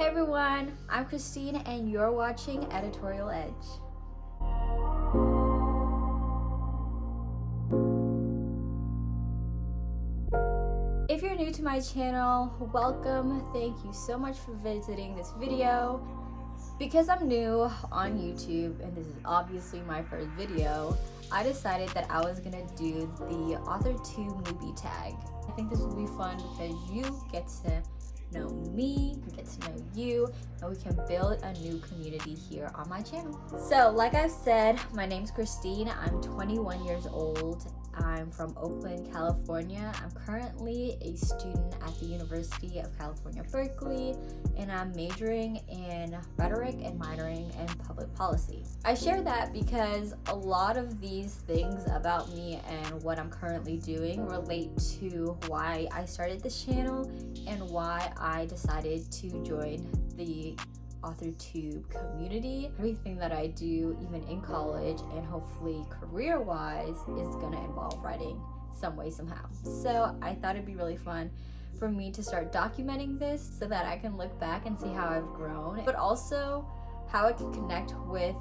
Hey everyone, I'm Christine and you're watching Editorial Edge. If you're new to my channel, welcome. Thank you so much for visiting this video. Because I'm new on YouTube and this is obviously my first video, I decided that I was gonna do the AuthorTube Newbie Tag. I think this will be fun because you get to know me, get to know you, and we can build a new community here on my channel. So like I said, my name's Christine. I'm 21 years old. I'm from Oakland, California. I'm currently a student at the University of California, Berkeley, and I'm majoring in rhetoric and minoring in public policy. I share that because a lot of these things about me and what I'm currently doing relate to why I started this channel and why I decided to join the AuthorTube community. Everything that I do, even in college and hopefully career-wise, is gonna involve writing some way, somehow. So I thought it'd be really fun for me to start documenting this so that I can look back and see how I've grown, but also how I can connect with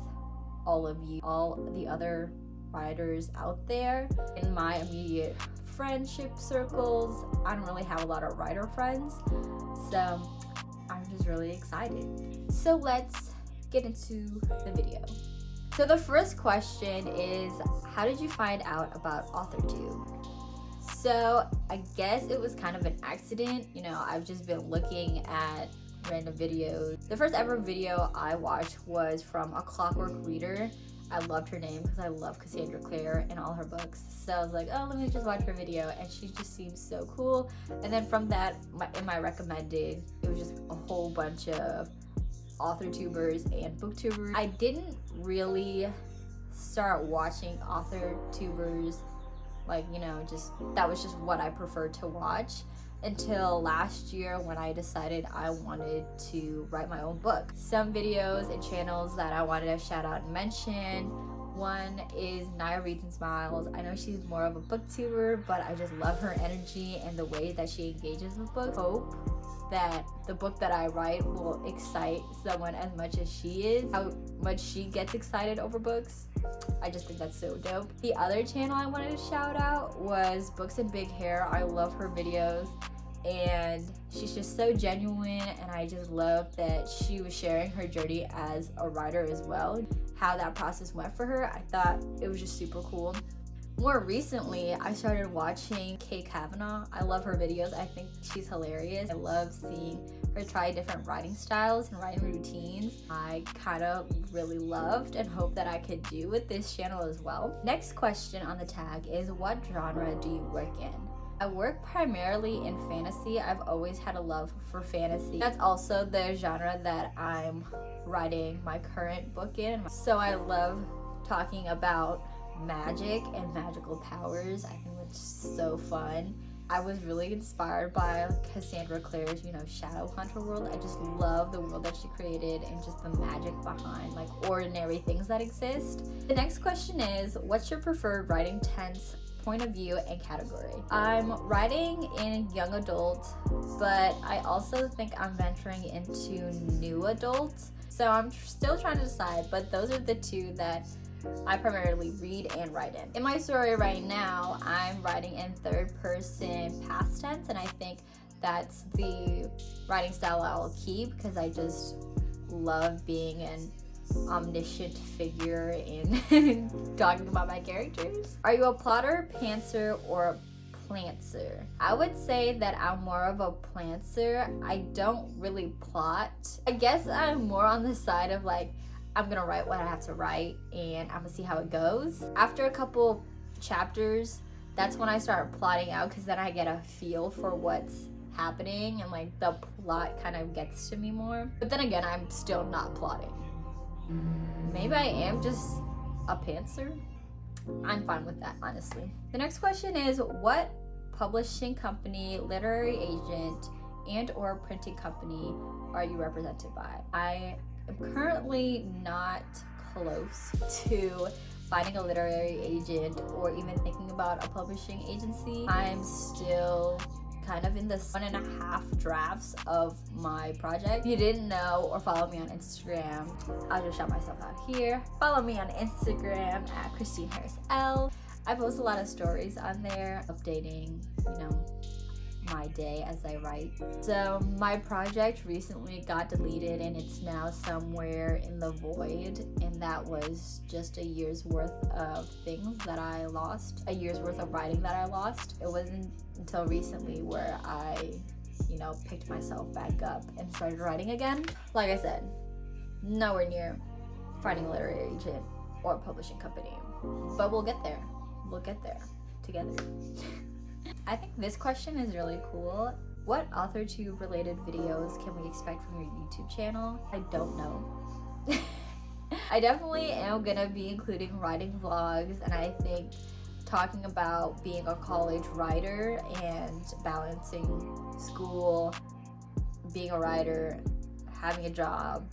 all of you, all the other writers out there. In my immediate friendship circles, I don't really have a lot of writer friends, so I'm just really excited. So let's get into the video. So the first question is, how did you find out about AuthorTube? So I guess it was kind of an accident. You know, I've just been looking at random videos. The first ever video I watched was from A Clockwork Reader. I loved her name because I love Cassandra Clare and all her books. So I was like, oh, let me just watch her video, and she just seems so cool. And then from that, in my recommended, it was just a whole bunch of AuthorTubers and booktubers. I didn't really start watching AuthorTubers, like, you know, just that was just what I preferred to watch until last year when I decided I wanted to write my own book. Some videos and channels that I wanted to shout out and mention. One is Naya Reads and Smiles. I know she's more of a booktuber, but I just love her energy and the way that she engages with books. Hope that the book that I write will excite someone as much as she is, how much she gets excited over books. I just think that's so dope. The other channel I wanted to shout out was Books and Big Hair. I love her videos and she's just so genuine, and I just love that she was sharing her journey as a writer as well, how that process went for her. I thought it was just super cool. More recently, I started watching Kay Kavanaugh. I love her videos. I think she's hilarious. I love seeing her try different writing styles and writing routines. I kind of really loved and hope that I could do with this channel as well. Next question on the tag is, what genre do you work in? I work primarily in fantasy. I've always had a love for fantasy. That's also the genre that I'm writing my current book in. So I love talking about magic and magical powers. I think it's so fun. I was really inspired by Cassandra Clare's, you know, Shadowhunter world. I just love the world that she created and just the magic behind like ordinary things that exist. The next question is, what's your preferred writing tense, point of view, and category? I'm writing in young adult, but I also think I'm venturing into new adult. So I'm still trying to decide, but those are the two that I primarily read and write in. In my story right now, I'm writing in third person past tense, and I think that's the writing style I'll keep because I just love being an omniscient figure in talking about my characters. Are you a plotter, pantser, or a plantser? I would say that I'm more of a plantser. I don't really plot. I guess I'm more on the side of like, I'm gonna write what I have to write and I'm gonna see how it goes. After a couple chapters, that's when I start plotting out because then I get a feel for what's happening and like the plot kind of gets to me more. But then again, I'm still not plotting. Maybe I am just a pantser. I'm fine with that, honestly. The next question is, what publishing company, literary agent, and or printing company are you represented by? I am currently not close to finding a literary agent or even thinking about a publishing agency. I'm still kind of in the 1.5 drafts of my project. If you didn't know or follow me on Instagram, I'll just shout myself out here. Follow me on Instagram at Christine Harris L. I post a lot of stories on there, updating, my day as I write. So my project recently got deleted and it's now somewhere in the void, and that was just a year's worth of things that I lost, a year's worth of writing that I lost. It wasn't until recently where I, picked myself back up and started writing again. Like I said, nowhere near finding a literary agent or a publishing company, but we'll get there. We'll get there together. I think this question is really cool. What AuthorTube related videos can we expect from your YouTube channel? I don't know. I definitely am gonna be including writing vlogs, and I think talking about being a college writer and balancing school, being a writer, having a job,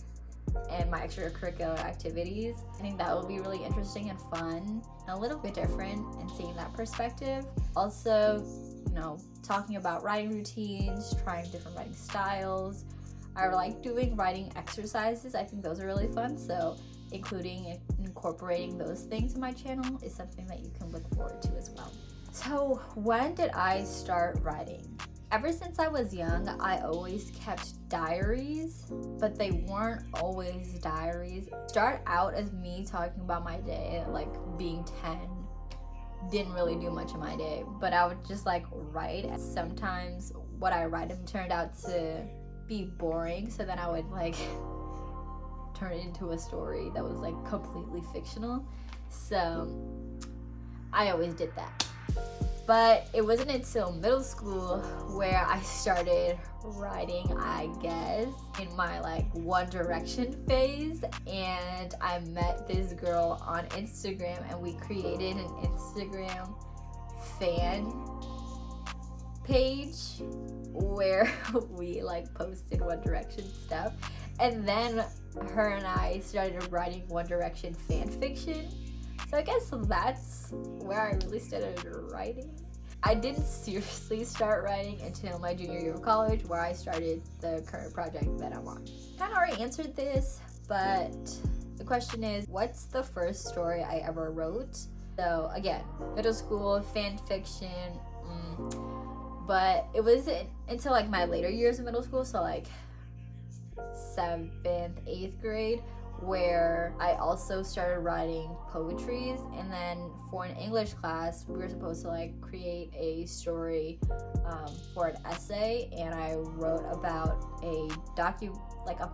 and my extracurricular activities. I think that will be really interesting and fun and a little bit different, and seeing that perspective. Also, talking about writing routines, trying different writing styles. I like doing writing exercises. I think those are really fun, so including and incorporating those things in my channel is something that you can look forward to as well. So when did I start writing? Ever since I was young, I always kept diaries, but they weren't always diaries. Start out as me talking about my day, like being 10. Didn't really do much in my day, but I would just write. Sometimes what I write turned out to be boring, so then I would turn it into a story that was completely fictional. So I always did that. But it wasn't until middle school where I started writing, I guess, in my One Direction phase. And I met this girl on Instagram, and we created an Instagram fan page where we posted One Direction stuff. And then her and I started writing One Direction fan fiction. So I guess that's where I really started writing. I didn't seriously start writing until my junior year of college, where I started the current project that I'm on. Kind of already answered this, but the question is, what's the first story I ever wrote? So again, middle school, fan fiction, but it was until my later years of middle school, so 7th, 8th grade, where I also started writing poetries. And then for an English class, we were supposed to create a story for an essay, and I wrote about a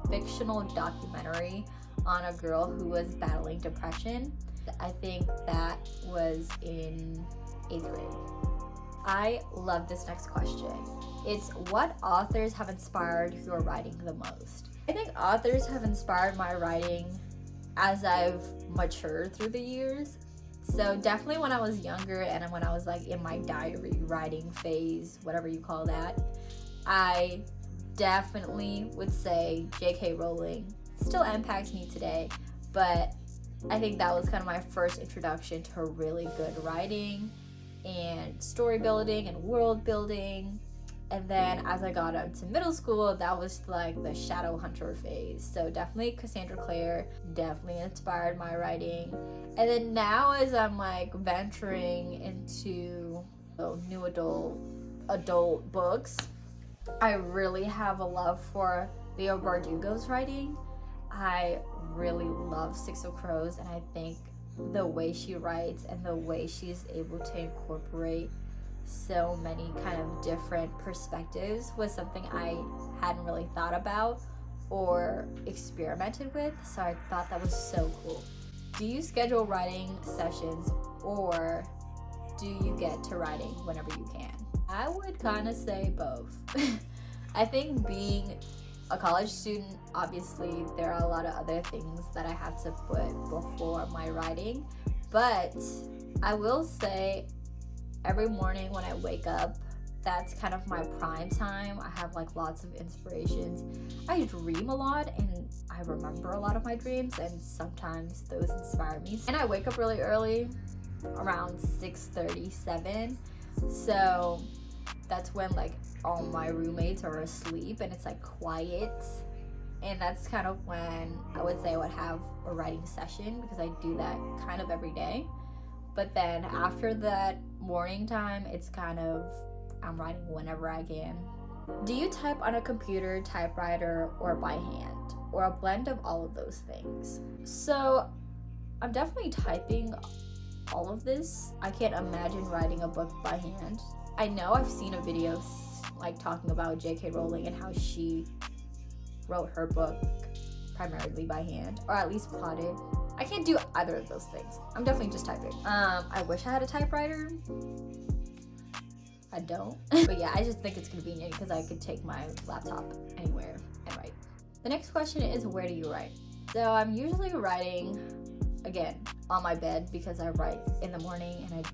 fictional documentary on a girl who was battling depression. I think that was in 8th grade. I love this next question. It's, what authors have inspired your writing the most? I think authors have inspired my writing as I've matured through the years. So definitely when I was younger and when I was in my diary writing phase, whatever you call that, I definitely would say J.K. Rowling still impacts me today, but I think that was kind of my first introduction to really good writing and story building and world building. And then as I got into middle school, that was the Shadowhunter phase. So definitely Cassandra Clare definitely inspired my writing. And then now as I'm venturing into new adult books, I really have a love for Leo Bardugo's writing. I really love Six of Crows, and I think the way she writes and the way she's able to incorporate so many kind of different perspectives was something I hadn't really thought about or experimented with, so I thought that was so cool. Do you schedule writing sessions, or do you get to writing whenever you can? I would kind of say both. I think being a college student, obviously there are a lot of other things that I have to put before my writing, but I will say every morning when I wake up, that's kind of my prime time. I have lots of inspirations. I dream a lot, and I remember a lot of my dreams, and sometimes those inspire me. And I wake up really early, around 6:37, so that's when all my roommates are asleep and it's like quiet. And that's kind of when I would say I would have a writing session, because I do that kind of every day. But then after that morning time, it's kind of, I'm writing whenever I can. Do you type on a computer, typewriter, or by hand, or a blend of all of those things? So I'm definitely typing all of this. I can't imagine writing a book by hand. I know I've seen a video like talking about J.K. Rowling and how she wrote her book primarily by hand, or at least plotted. I can't do either of those things. I'm definitely just typing. I wish I had a typewriter. I don't. But yeah, I just think it's convenient because I could take my laptop anywhere and write. The next question is, where do you write? So I'm usually writing, again, on my bed, because I write in the morning and I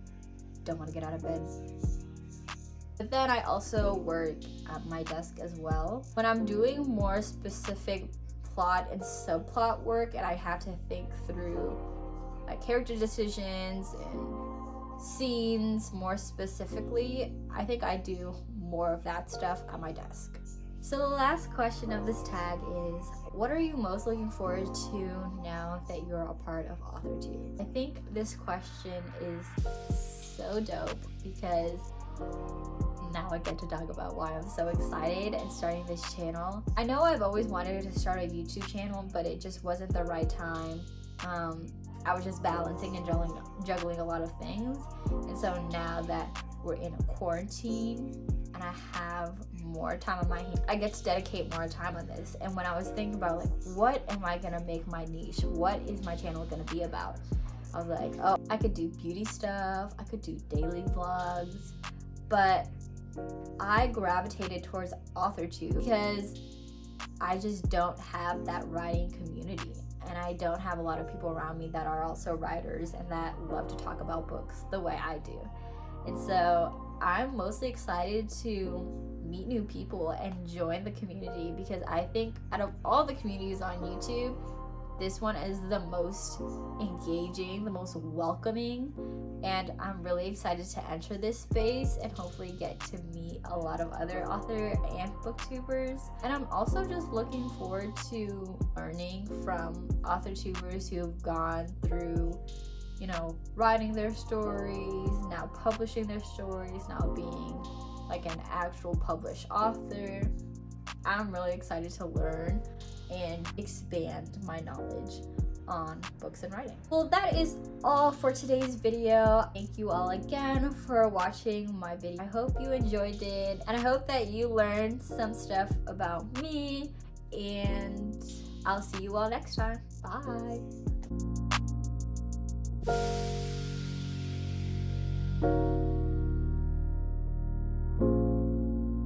don't want to get out of bed. But then I also work at my desk as well. When I'm doing more specific plot and subplot work and I have to think through like character decisions and scenes more specifically, I think I do more of that stuff at my desk. So the last question of this tag is, what are you most looking forward to now that you're a part of AuthorTube? I think this question is so dope because now I get to talk about why I'm so excited and starting this channel. I know I've always wanted to start a YouTube channel, but it just wasn't the right time. I was just balancing and juggling a lot of things. And so now that we're in a quarantine and I have more time on my hands, I get to dedicate more time on this. And when I was thinking about like, what am I gonna make my niche? What is my channel gonna be about? I was like, oh, I could do beauty stuff, I could do daily vlogs, but I gravitated towards AuthorTube because I just don't have that writing community, and I don't have a lot of people around me that are also writers and that love to talk about books the way I do. And so I'm mostly excited to meet new people and join the community, because I think out of all the communities on YouTube, this one is the most engaging, the most welcoming, and I'm really excited to enter this space and hopefully get to meet a lot of other author and booktubers. And I'm also just looking forward to learning from authortubers who have gone through, you know, writing their stories, now publishing their stories, now being like an actual published author. I'm really excited to learn and expand my knowledge on books and writing. Well, that is all for today's video. Thank you all again for watching my video. I hope you enjoyed it, and I hope that you learned some stuff about me, and I'll see you all next time. Bye.